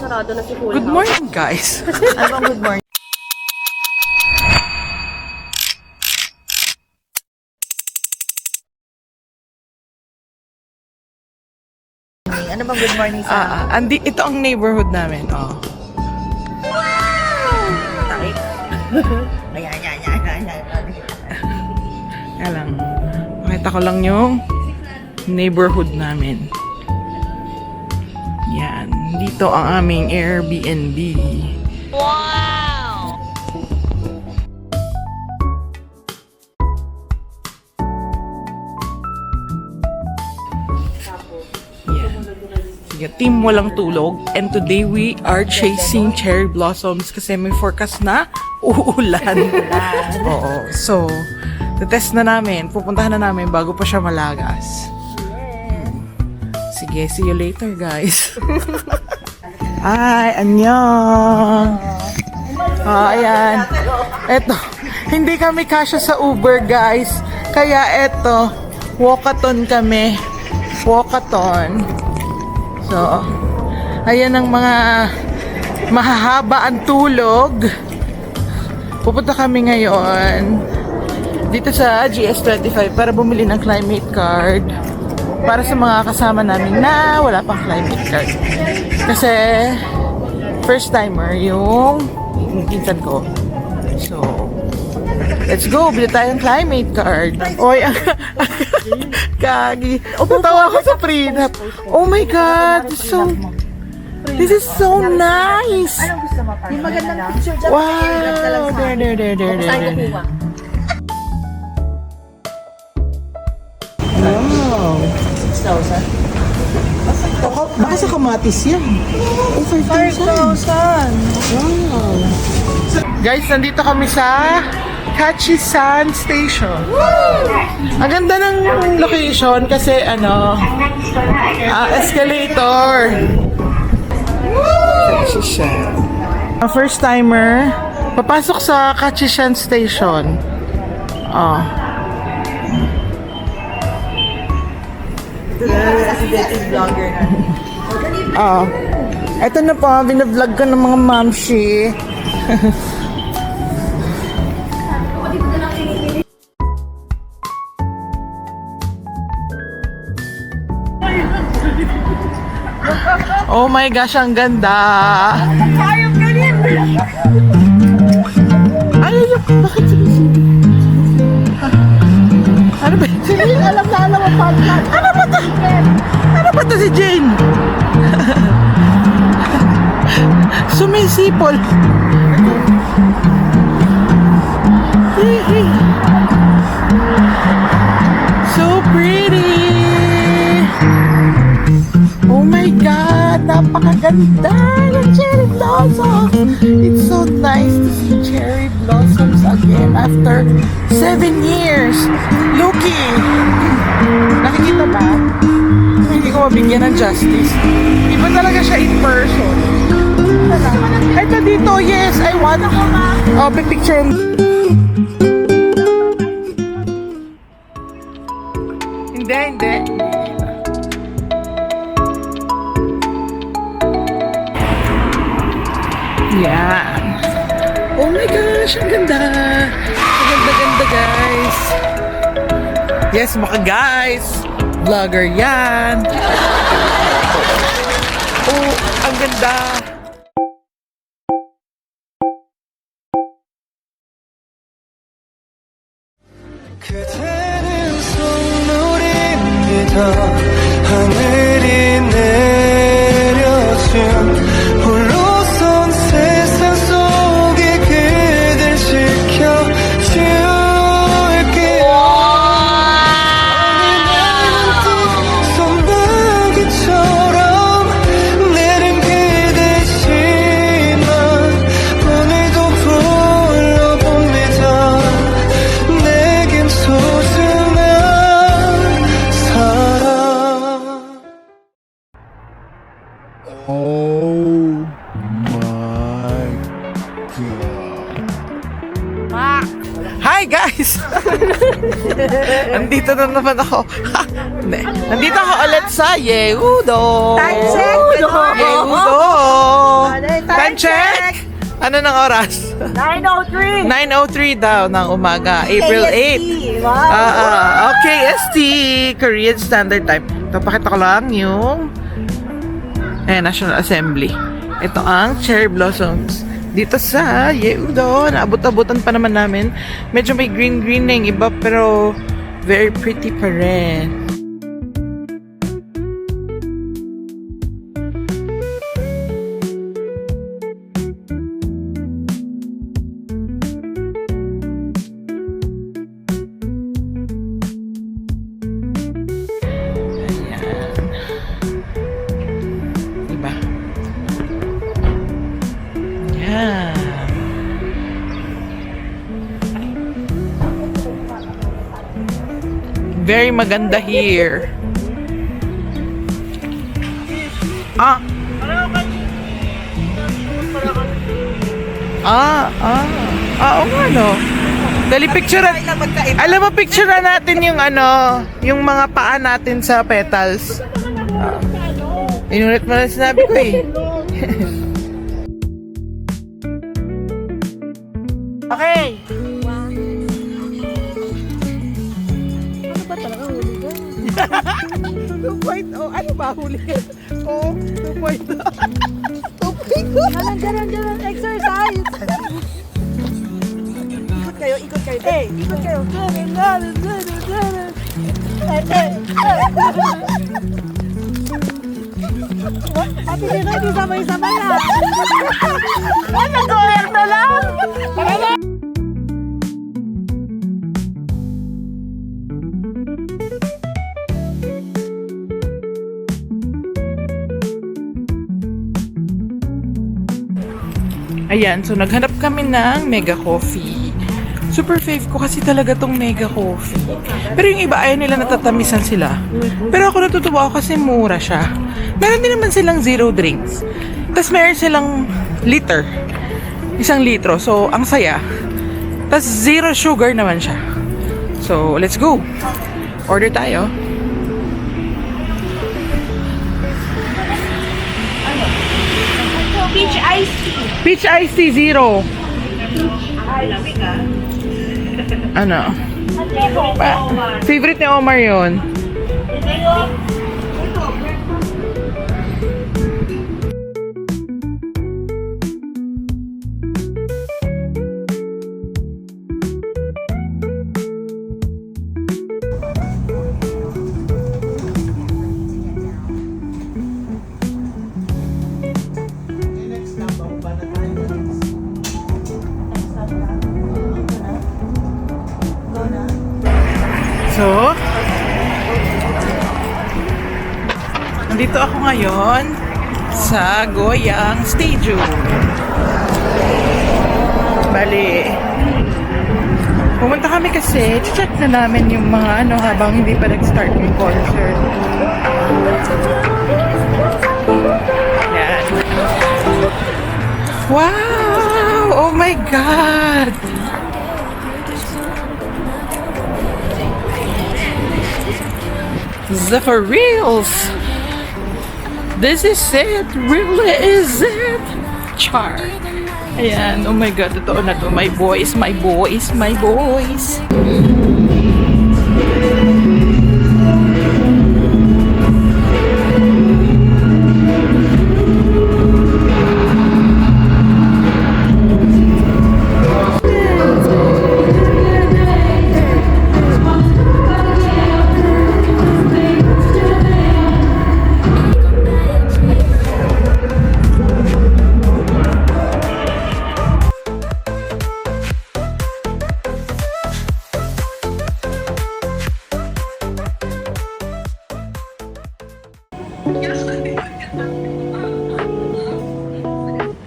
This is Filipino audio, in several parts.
sarado na si Full Good morning, guys. Ano bang good morning? Ano bang good morning sa... Ito ang neighborhood namin. Oh. Takik. Ayan. Kaya lang. Pakita ko lang yung neighborhood namin. Yan. Dito ang aming Airbnb. Wow! Sige, team walang tulog. And today we are chasing cherry blossoms kasi may forecast na uulan. Oo. So, test na namin. Pupuntahan na namin bago pa siya malagas. Sige, see you later, guys. Hi, annyeong. Ayan. Eto, hindi kami kasya sa Uber, guys. Kaya eto, walkathon kami. Walkathon. So, ayan ang mga mahahaba ang tulog. Pupunta kami ngayon dito sa GS25 para bumili ng climate card para sa mga kasama namin na wala pang climate card. Kasi first timer yung pinsan ko. So, let's go. Bili tayong climate card. Oy, Kagi. Natawa ako sa prenup. Oh my God. This is so nice. Anong gusto mo pa? Yung magandang picture dyan. Wow. There. Wow. 6,000? Baka sa kamatis yan. Oh, 5,000. Wow. Guys, nandito kami sa Kachisan Station. Ang ganda ng location kasi escalator. Kachisan. Ang first timer, papasok sa Kachisan Station. Oh. Ito na si dating vlogger na. Eto na po, binablog ko ng mga mamshi. Oh my gosh, ang ganda! Ayaw ganyan! Bakit sinisili? Ano ba? Sige, alam ang podcast. Ano ba to si Jane? Sumisipol. So pretty. Oh my God, napakaganda ng cherry blossoms. It's so nice to see cherry blossoms again after 7 years. Loki, nakikita ba? Hindi ko mabigyan ng justice. Iba talaga siya in person. Ito dito, yes, I want. Oh, picture. Hindi. Yan. Oh my gosh, ang ganda. Ang ganda, guys. Yes, mga guys. Vlogger yan. Oh, ang ganda. 그대는 선물입니다. 하늘이 내려준 홀로선 세상 속에 그댈 지켜줄게요. 손바퀴처럼 내린 그대지만 오늘도 불러봅니다. 내겐 소중한 사람. Oh my God. Hi guys! Nandito na naman ako. Hindi. Nandito ako ulit sa Yehudo. Time check! Yehudo. Time Time check! Ano ng oras? 9:03! 9:03 daw ng umaga, April 8. Wow! Okay, ST, Korean Standard Time. Ito, pakita ko lang yung National Assembly. Ito ang cherry blossoms. Dito sa Yehudo, naabot-abutan pa naman namin. Medyo may green-green na yung iba, pero very pretty pa rin. Diba? Yan. Very maganda here. Ah. Oo nga no. Dali picture. Alam mo, picture na natin yung yung mga paa natin sa petals. Inulit mo na sinabi ko eh. Okay. Ano ba talaga huli ko? 2.0. Ano ba huli? Oh, 2.0. Ganon, exercise! Ikot kayo. Eh, ikot kayo. Ate Dino, di sabay-sabay na. Nag-oer na lang. Ayan, so naghanap kami ng Mega Coffee. Super fave ko kasi talaga tong Mega Coffee. Pero yung iba ayaw nila natatamisan sila. Pero ako natutuwa ako kasi mura siya. Meron din naman silang zero drinks. Tapos meron silang liter. 1 litro. So, ang saya. Tapos zero sugar naman siya. So, let's go. Order tayo. Peach iced tea. Peach iced tea zero. Ano? Favorite ni Omar yun. So, nandito ako ngayon sa Goyang Stadium. Bali, pumunta kami kasi, check na namin yung mga habang hindi pa nag-start yung concert. Yan. Wow! Oh my God! The for reals. This is it. Really is it. Char. Ayan. Oh my God. Totoo na to. My boys. My boys. My boys.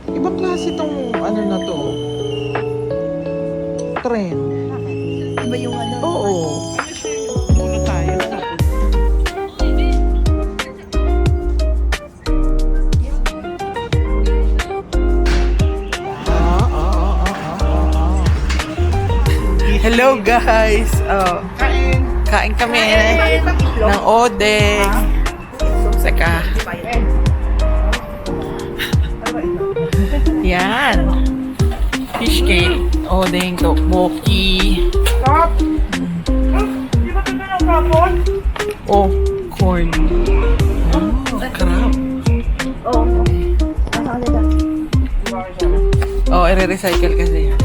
Ibang klase tong na to. Trend. Iba yung Oo. Muna tayo. Hello guys. Oh. Kain. Kain kami ng odeng. Saka. Yan. Fish cake. Odeng, tteokbokki. Oh, corn. Crab. Oh, i-recycle kasi yan.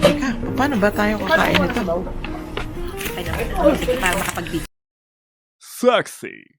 Teka, paano ba tayo kakain ito? Para makapag-video. Sexy.